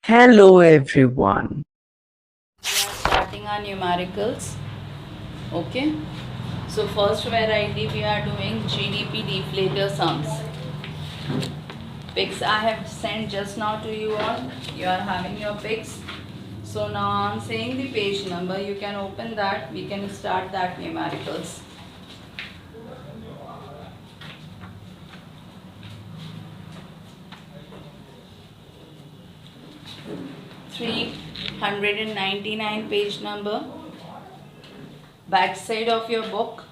Hello everyone. We are starting our numericals. Okay. So first variety we are doing GDP deflator sums. Pics I have sent just now to you all. You are having your pics. So now I'm saying the page number. You can open that. We can start that numericals. $399 page number. Back side of your book.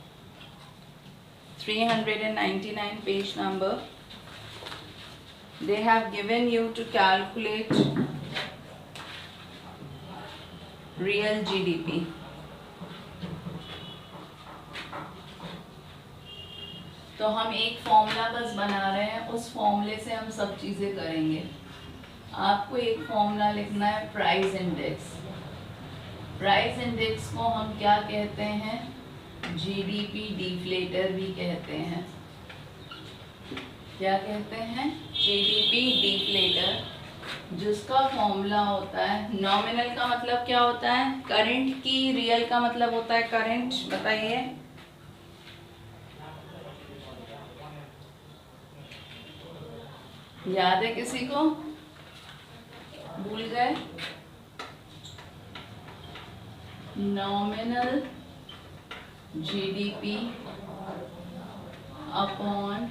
399 page number. They have given you to calculate real GDP. तो हम एक formula बस बना रहे हैं, उस फॉर्मूले से हम सब चीज़ें करेंगे. आपको एक फॉर्मूला लिखना है प्राइस इंडेक्स. प्राइस इंडेक्स को हम क्या कहते हैं? जीडीपी डिफ्लेटर भी कहते हैं. क्या कहते हैं? जीडीपी डिफ्लेटर, जिसका फॉर्मूला होता है नॉमिनल का मतलब क्या होता है? करंट की. रियल का मतलब होता है करंट. बताइए. याद है किसी को? भूल गए? Nominal GDP upon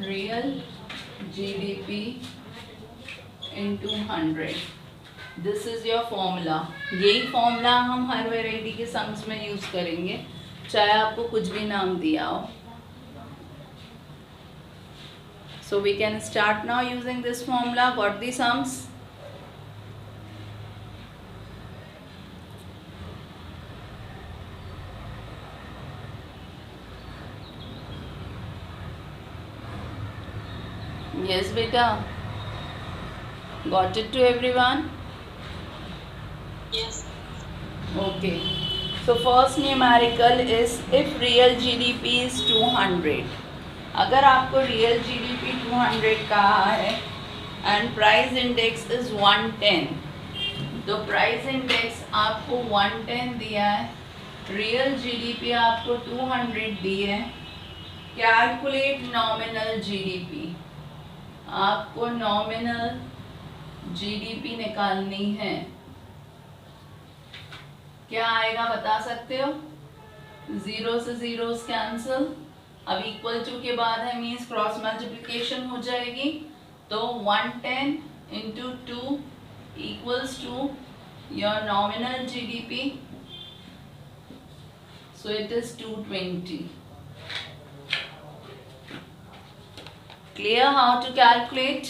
real GDP into 100. This is your formula. यही फॉर्मूला हम हर वेराइटी के सम्स में यूज करेंगे, चाहे आपको कुछ भी नाम दिया हो. So we can start now using this formula. Got the sums? Yes, beta. Got it to everyone? Yes. Okay. So first numerical is if real GDP is 200. अगर आपको रियल जीडीपी 200 कहा है एंड प्राइस इंडेक्स इज 110, तो price index आपको 110 दिया है, real GDP आपको 200 दी है. Calculate nominal GDP. आपको नॉमिनल जीडीपी निकालनी है. क्या आएगा बता सकते हो? जीरो से जीरोस कैंसिल. अब इक्वल टू के बाद है मीन्स क्रॉस मल्टीप्लिकेशन हो जाएगी. तो 110 into 2 equals to your nominal GDP. So it is 220. Clear how to calculate?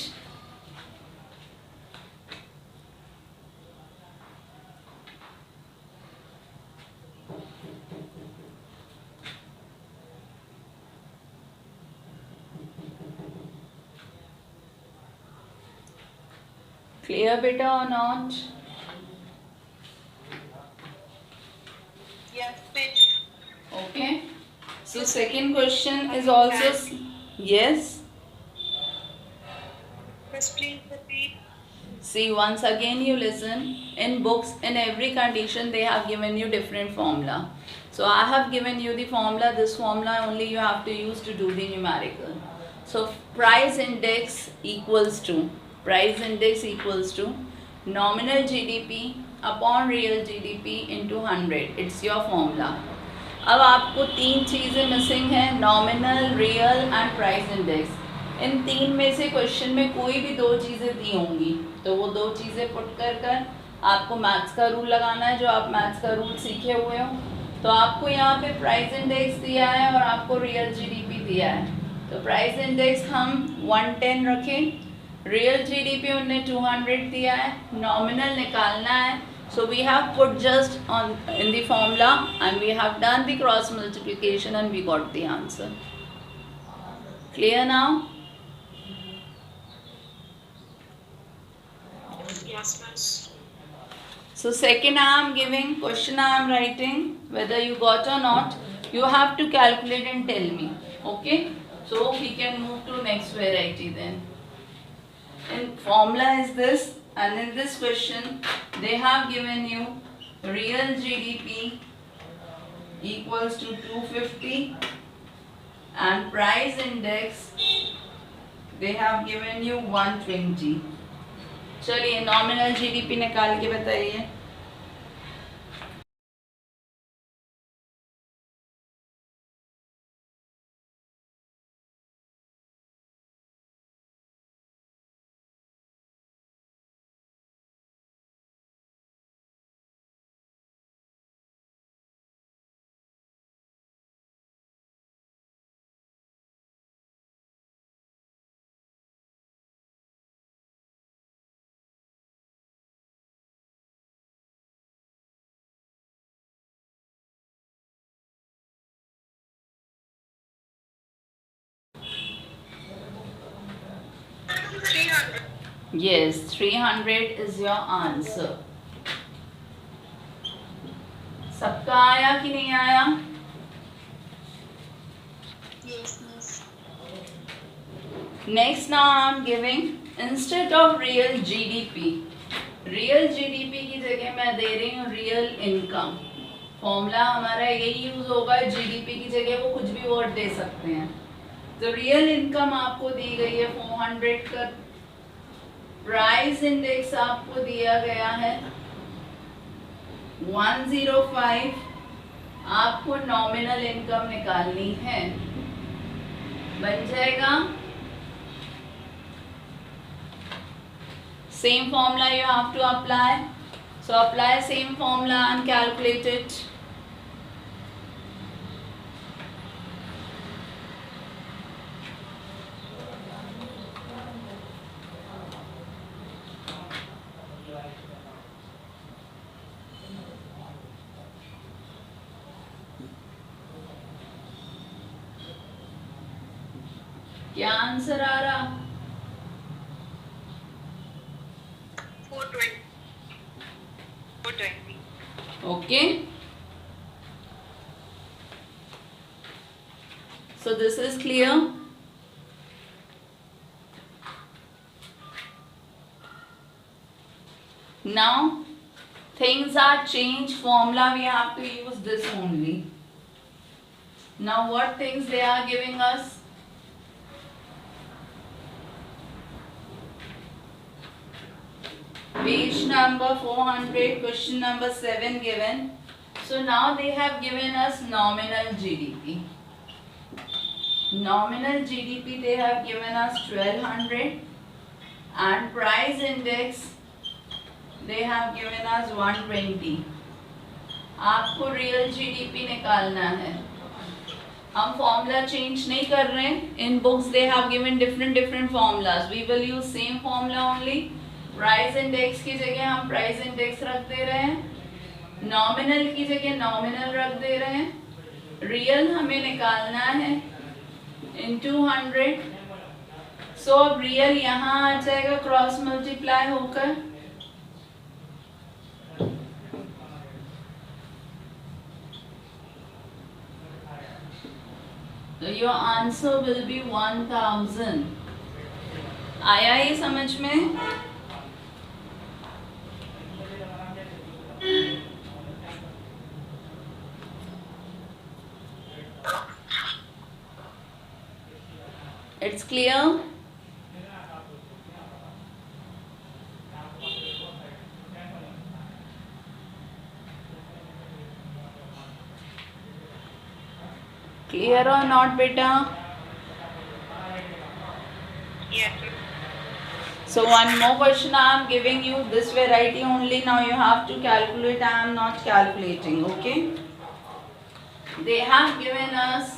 Clear beta or not? Yes, miss. Okay. So second question is also yes. Miss, please repeat. See, once again you listen. In books, in every condition they have given you different formula. So I have given you the formula. This formula only you have to use to do the numerical. So price index equals to nominal GDP upon real GDP into 100. It's your formula. अब आपको तीन चीज़ें missing हैं, nominal, real and price index. इन तीन में से question में कोई भी दो चीज़ें दी होंगी, तो वो दो चीज़ें पुट कर आपको मैथ्स का रूल लगाना है. जो आप मैथ्स का रूल सीखे हुए हो, तो आपको यहाँ पे प्राइस इंडेक्स दिया है और आपको रियल जीडीपी दिया है. तो प्राइस इंडेक्स हम 110 रखें, रियल जीडीपी उन्हें 200 दिया है, नॉमिनल निकालना है. So we have put just on in the formula and we have done the cross multiplication and we got the answer. Clear now? Yes, miss. So second I am giving, question I am writing, whether you got or not, you have to calculate and tell me. Okay? So we can move to next variety then. And formula is this, And in this question, they have given you real GDP equals to 250 and price index they have given you 120. चलिए nominal GDP निकाल के बताइए. Yes, 300 is your answer. सबका आया कि नहीं आया? Yes, miss. Next now I am giving instead of real GDP की जगह मैं दे रही हूँ रियल इनकम. फॉर्मूला हमारा यही यूज होगा. जीडीपी की जगह वो कुछ भी वर्ड दे सकते हैं. तो रियल इनकम आपको दी गई है 400 का. प्राइस इंडेक्स आपको दिया गया है 105. आपको नॉमिनल इनकम निकालनी है. बन जाएगा. Same formula you have to apply. So apply same formula and calculate it. क्या आंसर आ रहा? 420. 420. Okay. So this is clear. Now things are changed. Formula we have to use this only. Now what things they are giving us? Page number 400, question number 7 given. So now they have given us nominal GDP. Nominal GDP they have given us 1200 and price index they have given us 120. आपको real GDP निकालना है. हम formula change नहीं कर रहे हैं. In books they have given different formulas. We will use same formula only. Price index की जगह हम प्राइस इंडेक्स रख दे रहे हैं. नॉमिनल की जगह नॉमिनल रख दे रहे हैं. रियल हमें निकालना है इन 200. सो अब रियल यहाँ आ जाएगा क्रॉस मल्टीप्लाई होकर. तो योर आंसर विल बी 1000. आया ये समझ में? It's clear? Clear or not, beta? Yes. So one more question I am giving you. This variety only. Now you have to calculate. I am not calculating. Okay? They have given us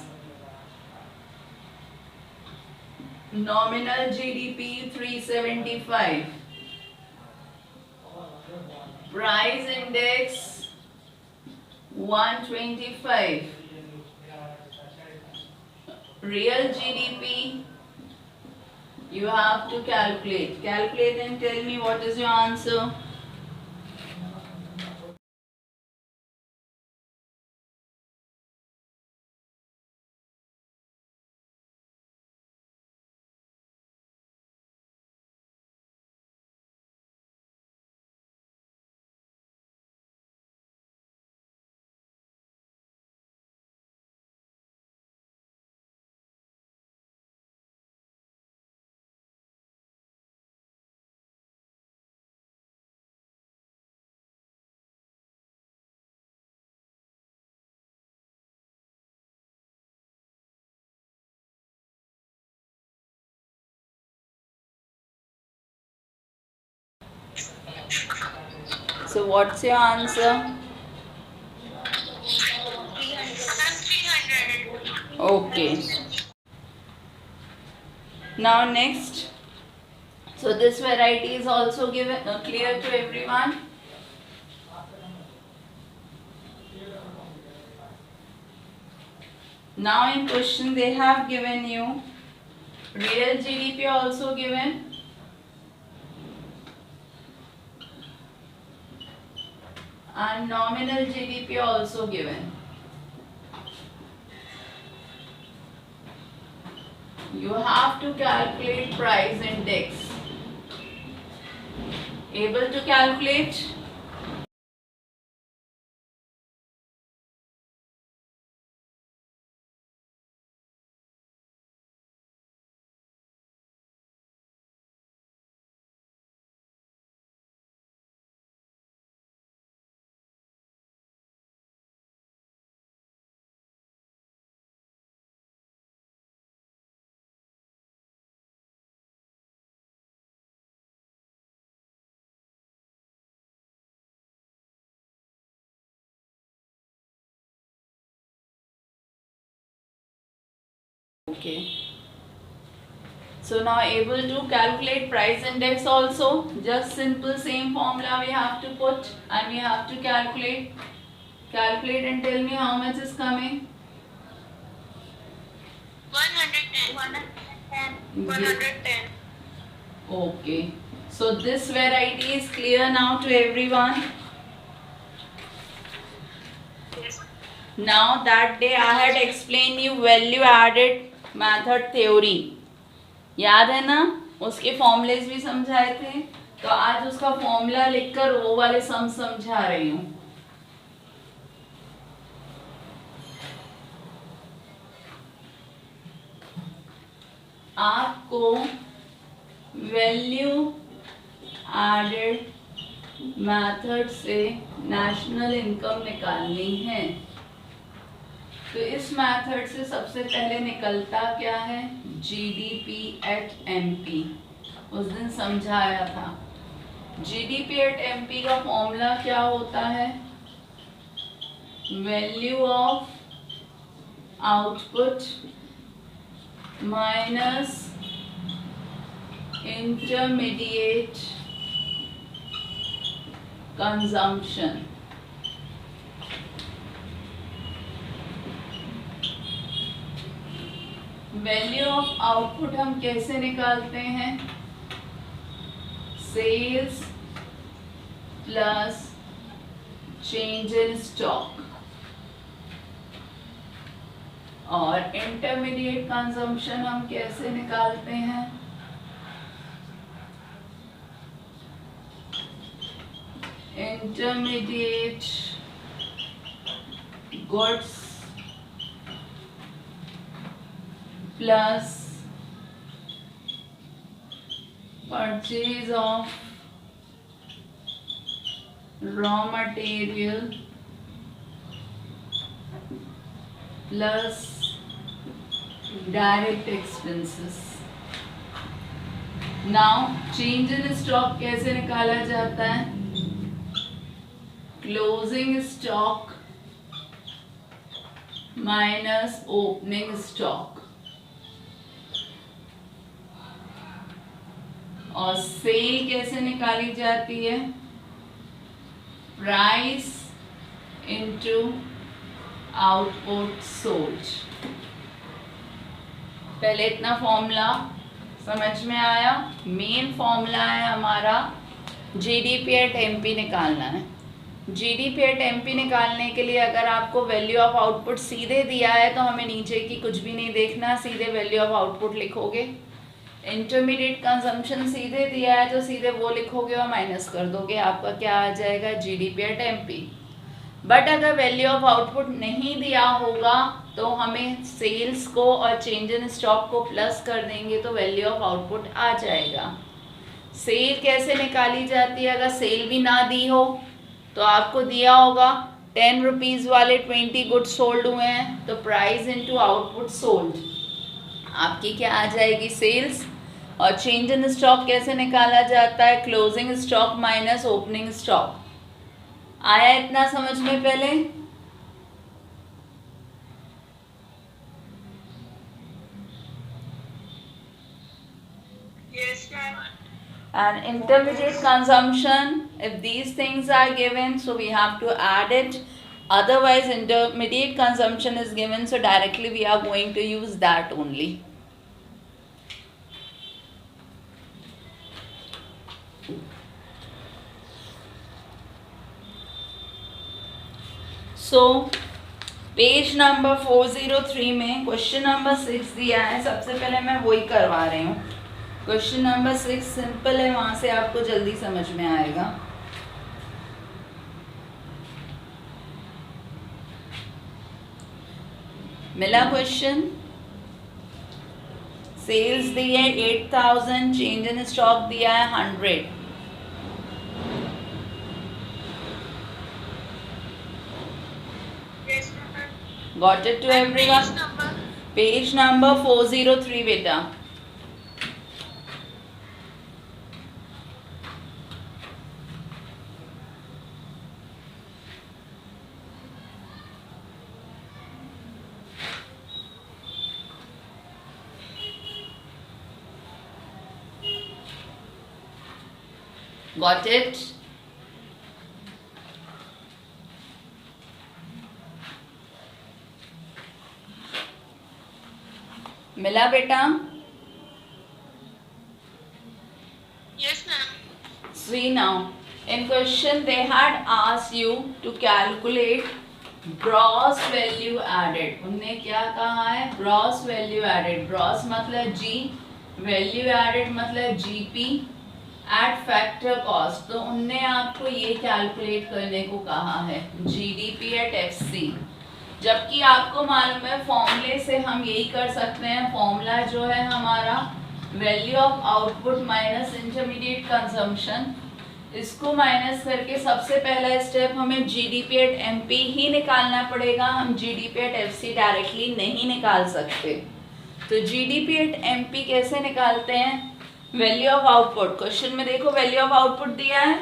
nominal GDP 375. Price index 125. Real GDP you have to calculate. Calculate and tell me what is your answer. So what's your answer? 300. Okay. Now next. So this variety is also given clear to everyone. Now in question they have given you real GDP also given, and nominal GDP also given. You have to calculate price index. Able to calculate? Okay. So now able to calculate price index also. Just simple same formula we have to put and we have to calculate. Calculate and tell me how much is coming. 110. 110. 110. Okay. So this variety is clear now to everyone. Yes. Now that day I had explained you value added method theory. याद है ना, उसके formulas भी समझाए थे, तो आज उसका फॉर्मूला लिखकर वो वाले सम समझा रही हूँ. आपको वैल्यू एडेड मेथड से नेशनल इनकम निकालनी है. तो इस मेथड से सबसे पहले निकलता क्या है, जीडीपी एट एमपी. उस दिन समझाया था. जीडीपी एट एमपी का फॉर्मूला क्या होता है, value of output minus intermediate consumption. Value of output हम कैसे निकालते हैं, sales plus change in stock. और इंटरमीडिएट कंजम्पशन हम कैसे निकालते हैं, intermediate goods plus purchase of raw material plus direct expenses. Now change in stock कैसे निकाला जाता है, closing stock minus opening stock. और सेल कैसे निकाली जाती है, प्राइस इनटू आउटपुट सोल्ड. पहले इतना फॉर्मूला समझ में आया. मेन फॉर्मूला है हमारा जीडीपी एट एमपी निकालना है. जीडीपी एट एमपी निकालने के लिए अगर आपको वैल्यू ऑफ आउटपुट सीधे दिया है तो हमें नीचे की कुछ भी नहीं देखना, सीधे वैल्यू ऑफ आउटपुट लिखोगे. इंटरमीडिएट कंजम्पशन सीधे दिया है तो सीधे वो लिखोगे और माइनस कर दोगे, आपका क्या आ जाएगा, जीडीपी एट एमपी. बट अगर वैल्यू ऑफ आउटपुट नहीं दिया होगा तो हमें सेल्स को और चेंज इन स्टॉक को प्लस कर देंगे तो वैल्यू ऑफ आउटपुट आ जाएगा. सेल कैसे निकाली जाती है, अगर सेल भी ना दी हो तो आपको दिया होगा 10 रुपीज़ वाले 20 गुड्स सोल्ड हुए हैं, तो प्राइस इनटू आउटपुट सोल्ड आपकी क्या आ जाएगी, सेल्स. और चेंज इन स्टॉक कैसे निकाला जाता है, closing stock minus opening stock. आया इतना समझ में पहले? Yes, ma'am. And intermediate consumption, if these things are given, so we have to add it. Otherwise intermediate consumption is given, so directly we are going to use that only. So page number 403 में question number 6 दिया है. सबसे पहले मैं वही करवा रही हूँ. क्वेश्चन नंबर 6 सिंपल है, वहां से आपको जल्दी समझ में आएगा. मिला क्वेश्चन? सेल्स दी है 8000, चेंज इन स्टॉक दिया है 100. Yes, ma'am. Got it to Page everyone? number. Page number 403 बेटा. Got it? मिला बेटा? Yes, ma'am. See now, in question they had asked you to calculate gross value added. उनने क्या कहा है? Gross value added. Gross मतलब G, value added मतलब GP at factor cost. तो उनने आपको ये कैलकुलेट करने को कहा है GDP at FC. जबकि आपको मालूम है फॉर्मूले से हम यही कर सकते हैं. फॉर्मूला जो है हमारा value of output minus intermediate consumption, इसको माइनस करके सबसे पहला स्टेप हमें जीडीपी एट एमपी ही निकालना पड़ेगा. हम जीडीपी एट एफसी डायरेक्टली नहीं निकाल सकते. तो जीडीपी एट एमपी कैसे निकालते हैं? Value of output. क्वेश्चन में देखो वैल्यू ऑफ आउटपुट दिया है.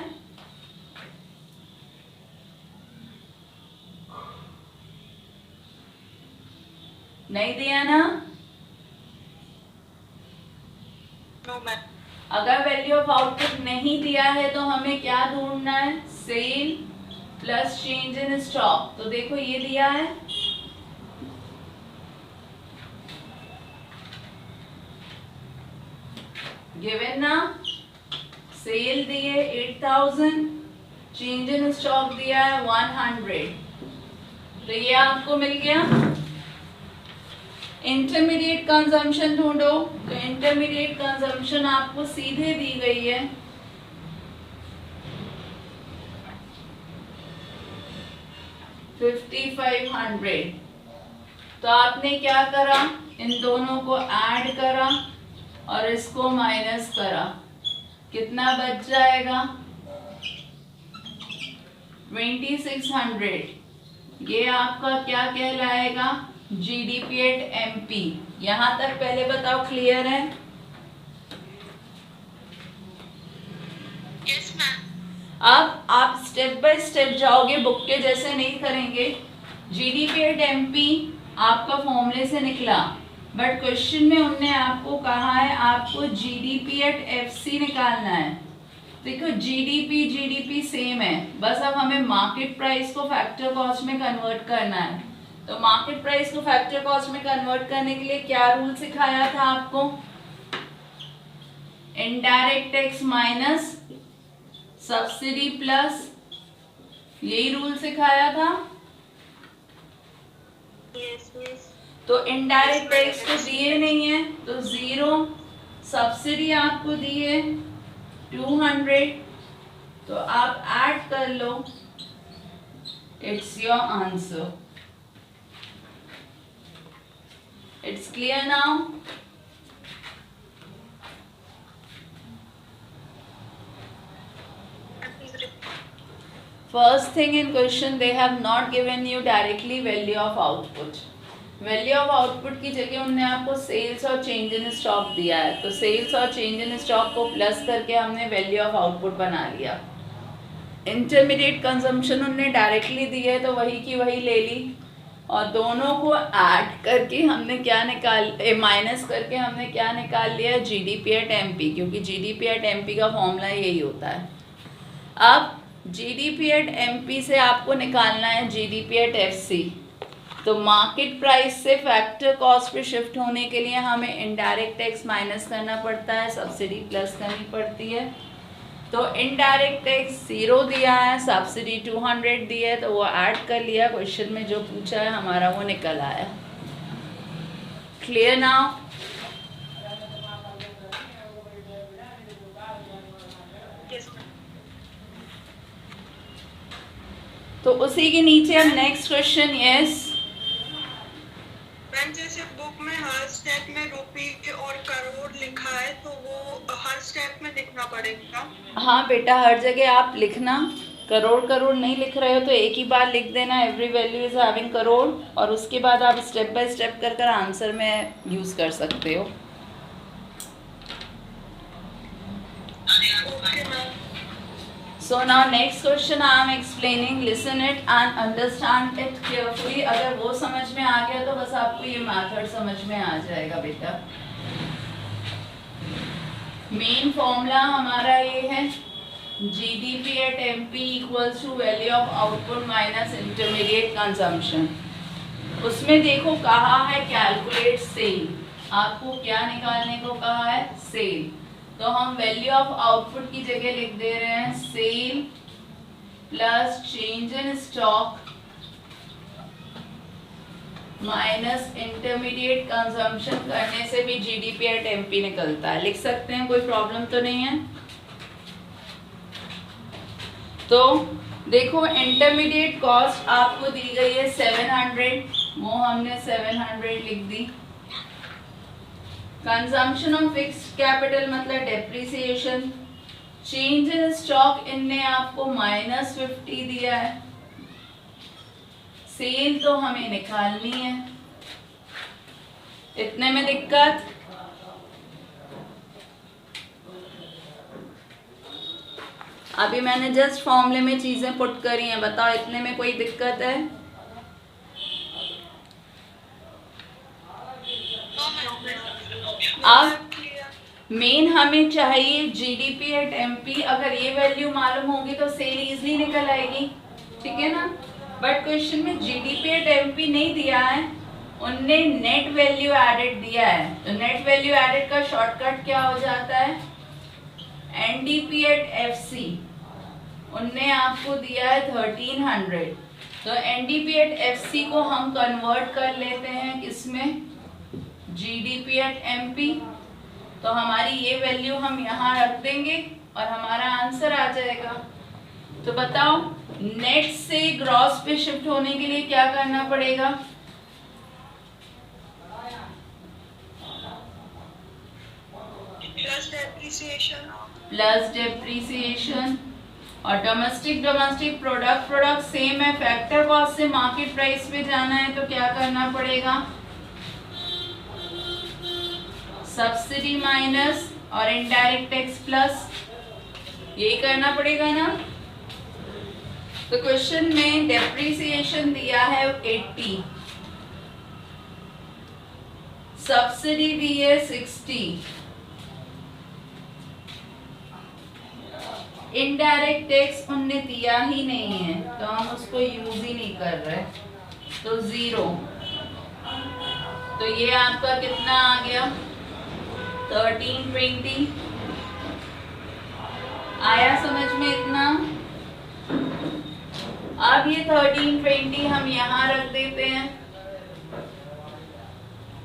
नहीं दिया ना? No, ma'am. अगर वैल्यू ऑफ आउटपुट नहीं दिया है तो हमें क्या ढूंढना है? Sale plus change in stock. तो देखो ये दिया है, गिवन ना. सेल दिए 8000, चेंज इन स्टॉक दिया है 100. तो ये आपको मिल गया. इंटरमीडिएट कंजम्पशन ढूंढो. तो इंटरमीडिएट कंजम्पशन आपको सीधे दी गई है 5500. तो आपने क्या करा? इन दोनों को ऐड करा और इसको माइनस करा. कितना बच जाएगा? 2600. ये आपका क्या कहलाएगा? GDP at MP. यहां तक पहले बताओ क्लियर है? Yes, ma'am. अब आप स्टेप बाय स्टेप जाओगे, बुक के जैसे नहीं करेंगे. जीडीपी एट एमपी आपका फॉर्मूले से निकला, बट क्वेश्चन में उनने आपको कहा है आपको जीडीपी एट एफसी निकालना है. देखो जीडीपी सेम है, बस अब हमें मार्केट प्राइस को फैक्टर कॉस्ट में कन्वर्ट करना है. तो मार्केट प्राइस को फैक्टर कॉस्ट में कन्वर्ट करने के लिए क्या रूल सिखाया था आपको? Indirect tax minus subsidy plus, यही रूल सिखाया था. Yes, yes. तो इनडायरेक्ट टैक्स तो दिए नहीं है तो 0. सब्सिडी आपको दी है 200. तो आप ऐड कर लो. It's your answer. It's clear now? First thing in question they have not given you directly value of output. Value of output की जगह उन्होंने आपको सेल्स और चेंज इन स्टॉक दिया है. तो सेल्स और चेंज इन स्टॉक को प्लस करके हमने वैल्यू ऑफ आउटपुट बना लिया. इंटरमीडिएट कंजम्पशन उनने डायरेक्टली दी है तो वही की वही ले ली, और दोनों को ऐड करके हमने क्या माइनस करके हमने क्या निकाल लिया, जीडीपी एट एमपी, क्योंकि जीडीपी एट एमपी का फॉर्मूला यही होता है। अब जीडीपी एट एमपी से आपको निकालना है जीडीपी एट एफसी। तो मार्केट प्राइस से फैक्टर कॉस्ट पे शिफ्ट होने के लिए हमें इनडायरेक्ट टैक्स माइनस करना पड़ता है, सब्सिडी प्लस करनी पड़ती है। तो इनडायरेक्ट टैक्स 0 दिया है, सब्सिडी 200 दी है, तो वो ऐड कर लिया, क्वेश्चन में जो पूछा है हमारा वो निकल आया। Clear now? Yes, ma'am. तो उसी के नीचे अब नेक्स्ट क्वेश्चन। यस मैम, जैसे बुक में हर स्टेप में रुपये और करोड़ लिखा है तो वो हर स्टेप में लिखना पड़ेगा? हाँ बेटा, हर जगह आप लिखना, करोड़ करोड़ नहीं लिख रहे हो तो एक ही बार लिख देना every value is having crore, और उसके बाद आप स्टेप बाय स्टेप कर कर आंसर में यूज़ कर सकते हो। Okay ma'am. So now next question I am explaining, listen it and understand it carefully। अगर वो समझ में आ गया तो बस आपको ये मेथड समझ में आ जाएगा बेटा। मेन फॉर्मूला हमारा ये है, GDP at MP equals to value of output minus intermediate consumption. उसमें देखो कहा है कैलकुलेट सेल, आपको क्या निकालने को कहा है, सेल। तो हम वैल्यू ऑफ आउटपुट की जगह लिख दे रहे हैं sale plus change in stock minus intermediate consumption करने से भी जीडीपी एट एमपी निकलता है। लिख सकते हैं, कोई प्रॉब्लम तो नहीं है। तो देखो इंटरमीडिएट कॉस्ट आपको दी गई है 700, वो हमने 700 लिख दी। कंजम्पशन ऑफ फिक्स्ड कैपिटल मतलब डेप्रिसिएशन। चेंज इन स्टॉक इनने आपको -50 दिया है। सेल तो हमें निकालनी है, इतने में दिक्कत? अभी मैंने जस्ट फॉर्मूले में चीजें पुट करी हैं, बताओ इतने में कोई दिक्कत है? अब मेन हमें चाहिए जीडीपी एट एमपी। अगर ये वैल्यू मालूम होगी तो सेल इजली निकल आएगी, ठीक है ना। बट क्वेश्चन में जीडीपी एट एमपी नहीं दिया है, उनने नेट वैल्यू एडेड दिया है। तो नेट वैल्यू एडेड का शॉर्टकट क्या हो जाता है, एनडीपी एट एफसी। उनने आपको दिया है 1300, तो एनडीपी एट एफसी को हम कन्वर्ट कर लेते हैं किसमें, जीडीपी एट एमपी। तो हमारी ये वैल्यू हम यहाँ रख देंगे और हमारा आंसर आ जाएगा। तो बताओ नेट से ग्रॉस पे शिफ्ट होने के लिए क्या करना पड़ेगा, प्लस डेप्रिसिएशन। और डोमेस्टिक प्रोडक्ट सेम है, फैक्टर कॉस्ट से मार्केट प्राइस पे जाना है तो क्या करना पड़ेगा, सब्सिडी माइनस और इनडायरेक्ट टैक्स प्लस, यही करना पड़ेगा ना। तो क्वेश्चन में डेप्रिसिएशन दिया है 80, सब्सिडी दी है 60, इनडायरेक्ट टैक्स उनने दिया ही नहीं है तो हम उसको यूज ही नहीं कर रहे, तो 0। तो ये आपका कितना आ गया, 1320। आया समझ में इतना? अब ये 1320 हम यहाँ रख देते हैं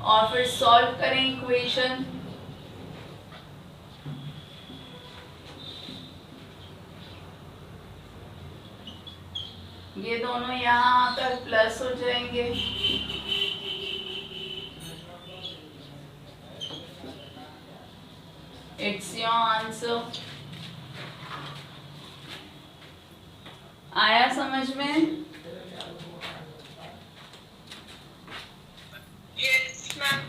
और फिर सॉल्व करें इक्वेशन। ये दोनों यहाँ आकर प्लस हो जाएंगे, इट्स योर आंसर। आया समझ में? Yes, ma'am.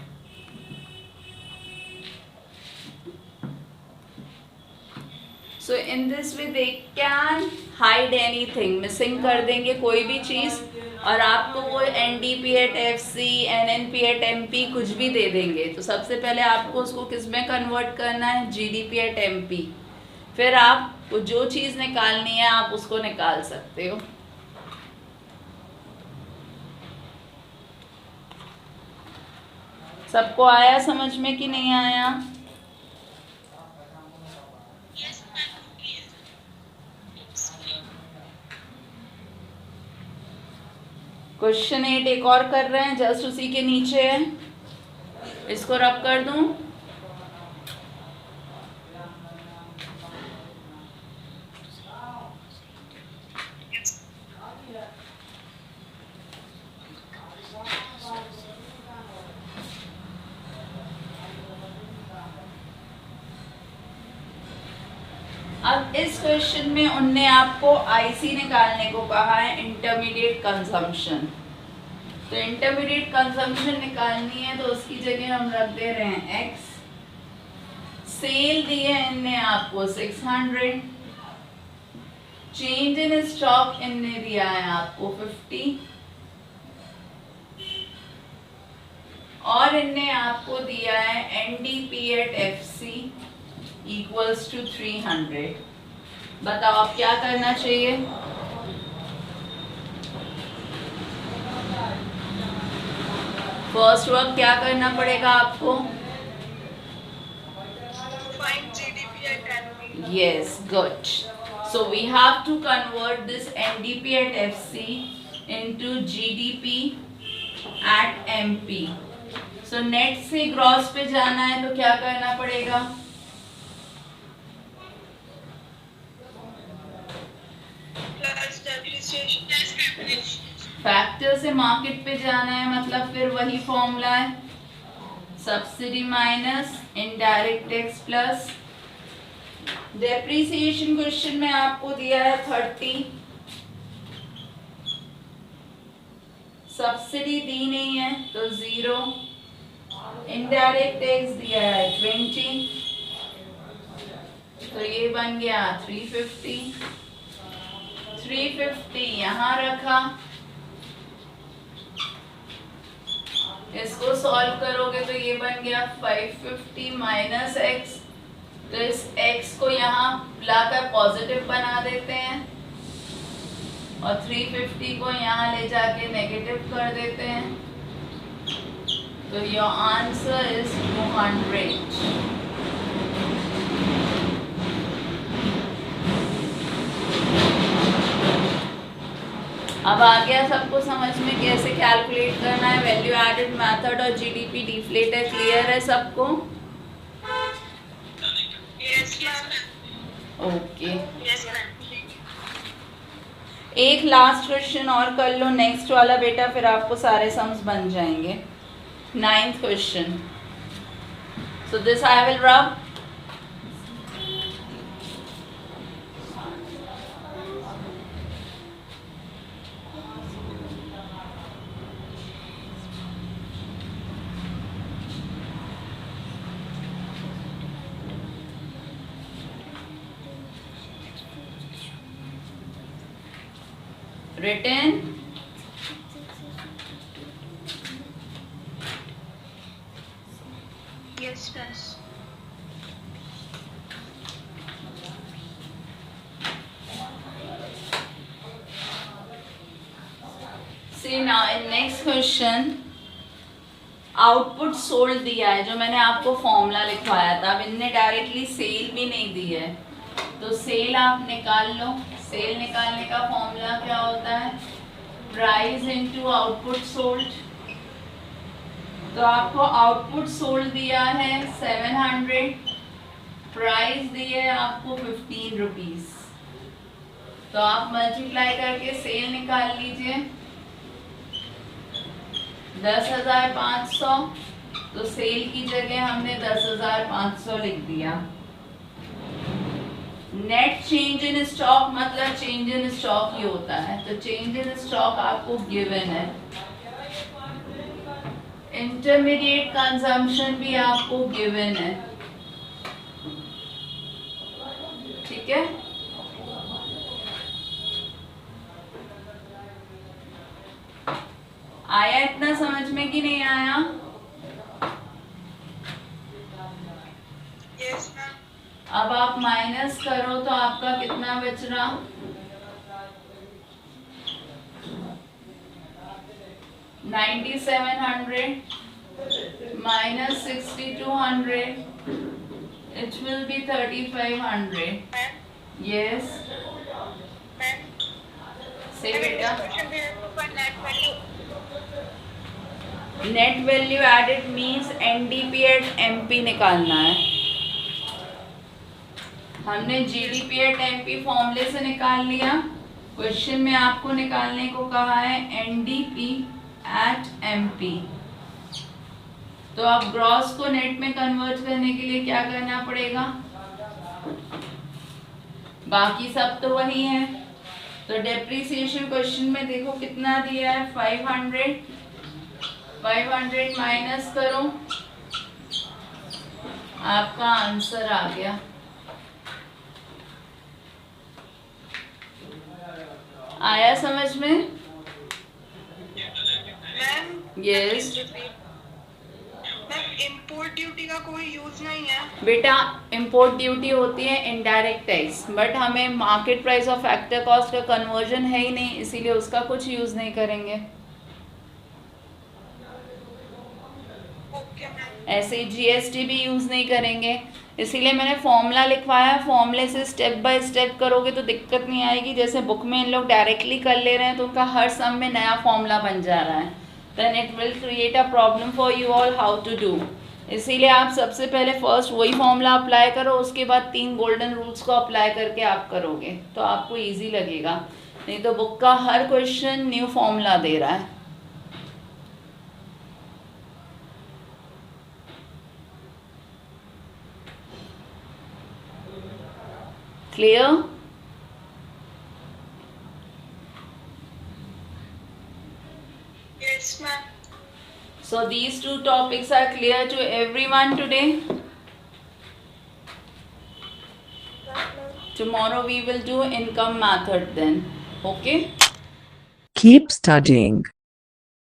So in this way they can hide anything, missing कर देंगे कोई भी चीज़ और आपको वो NDP at FC, NNP at MP कुछ भी दे देंगे। तो सबसे पहले आपको उसको किस में कन्वर्ट करना है, GDP एट MP। फिर आपको जो चीज़ निकालनी है आप उसको निकाल सकते हो। सबको आया समझ में कि नहीं आया? क्वेश्चन 8 एक और कर रहे हैं, जस्ट उसी के नीचे है, इसको रब कर दूं। अब इस क्वेश्चन में उनने आपको IC निकालने को कहा है, इंटरमीडिएट कंजम्पशन। तो इंटरमीडिएट कंजम्पशन निकालनी है तो उसकी जगह हम रख दे रहे हैं X। सेल दी है इनने आपको 600, चेंज इन स्टॉक इनने दिया है आपको 50 और इनने आपको दिया है NDP at FC equals to 300। बताओ आप क्या करना चाहिए? फर्स्ट वर्क क्या करना पड़ेगा आपको? Find GDP at NP. Yes, good. So we have to convert this NDP at FC into GDP at MP. So net से ग्रॉस पे जाना है तो क्या करना पड़ेगा? Plus depreciation. फैक्टर से मार्केट पे जाना है, मतलब फिर वही फॉर्मूला है, subsidy minus indirect tax plus depreciation. Question में आपको दिया है 30, सब्सिडी दी नहीं है तो 0, इनडायरेक्ट टैक्स दिया है 20, तो ये बन गया 350। 350 यहाँ रखा, इसको सॉल्व करोगे तो ये बन गया 550 माइनस x। तो इस x को यहाँ लाकर पॉजिटिव बना देते हैं और 350 को यहाँ ले जाके नेगेटिव कर देते हैं। तो योर आंसर इज 200। अब आ गया सबको समझ में कैसे कैलकुलेट करना है, वैल्यू एडेड मेथड और GDP डिफ्लेटर क्लियर है सबको? Yes, ma'am. Okay, Yes, ma'am. एक लास्ट क्वेश्चन और कर लो, नेक्स्ट वाला बेटा, फिर आपको सारे सम्स बन जाएंगे। 9th question. So this I will रब। Written Yes, yes. See now in next question, output sold दिया है, जो मैंने आपको फॉर्मूला लिखवाया था। अब इनने डायरेक्टली सेल भी नहीं दी है, तो सेल आप निकाल लो। सेल निकालने का फॉर्मूला क्या होता है? Price into output sold. तो आपको आउटपुट सोल्ड दिया है 700, प्राइस दी है आपको 15 रुपीज। तो आप मल्टीप्लाई करके सेल निकाल लीजिए, 10,500। तो सेल की जगह हमने 10,500 लिख दिया। नेट चेंज इन स्टॉक मतलब चेंज इन स्टॉक ही होता है, तो चेंज इन स्टॉक आपको गिवन है। इंटरमीडिएट कंजम्पशन भी आपको गिवन है, ठीक है। आया इतना समझ में कि नहीं आया? Yes ma'am. अब आप माइनस करो तो आपका कितना बच रहा? 9700 minus 6200, it will be 3500. Ma'am Yes, ma'am say बेटा. क्वेश्चन दे रहे पर net value net value added means NDP at MP निकालना है. हमने जीडीपी एट एमपी फॉर्मूले से निकाल लिया. क्वेश्चन में आपको निकालने को कहा है एनडीपी एट एमपी. तो अब ग्रॉस को नेट में कन्वर्ट करने के लिए क्या करना पड़ेगा? बाकी सब तो वही है. तो डेप्रिसिएशन क्वेश्चन में देखो कितना दिया है, 500. 500 माइनस करो, आपका आंसर आ गया. आया समझ में? Ma'am yes ma'am import duty का कोई यूज नहीं है? बेटा, इंपोर्ट ड्यूटी होती है इनडायरेक्ट टैक्स, बट हमें मार्केट प्राइस और फैक्टर कॉस्ट का कन्वर्जन है ही नहीं, इसीलिए उसका कुछ यूज नहीं करेंगे. Okay ma'am. ऐसे ही जीएसटी भी यूज नहीं करेंगे, इसीलिए मैंने फॉर्मूला लिखवाया. फॉर्मूले से स्टेप बाय स्टेप करोगे तो दिक्कत नहीं आएगी. जैसे बुक में इन लोग डायरेक्टली कर ले रहे हैं तो उनका हर सम में नया फॉर्मूला बन जा रहा है. Then it will create a problem for you all how to do. इसीलिए आप सबसे पहले फर्स्ट वही फॉर्मूला अप्लाई करो, उसके बाद 3 गोल्डन रूल्स को अप्लाई करके आप करोगे तो आपको ईजी लगेगा. नहीं तो बुक का हर क्वेश्चन न्यू फॉर्मूला दे रहा है. Clear? Yes ma'am. So these 2 topics are clear to everyone today. Tomorrow we will do income method then. Okay? Keep studying.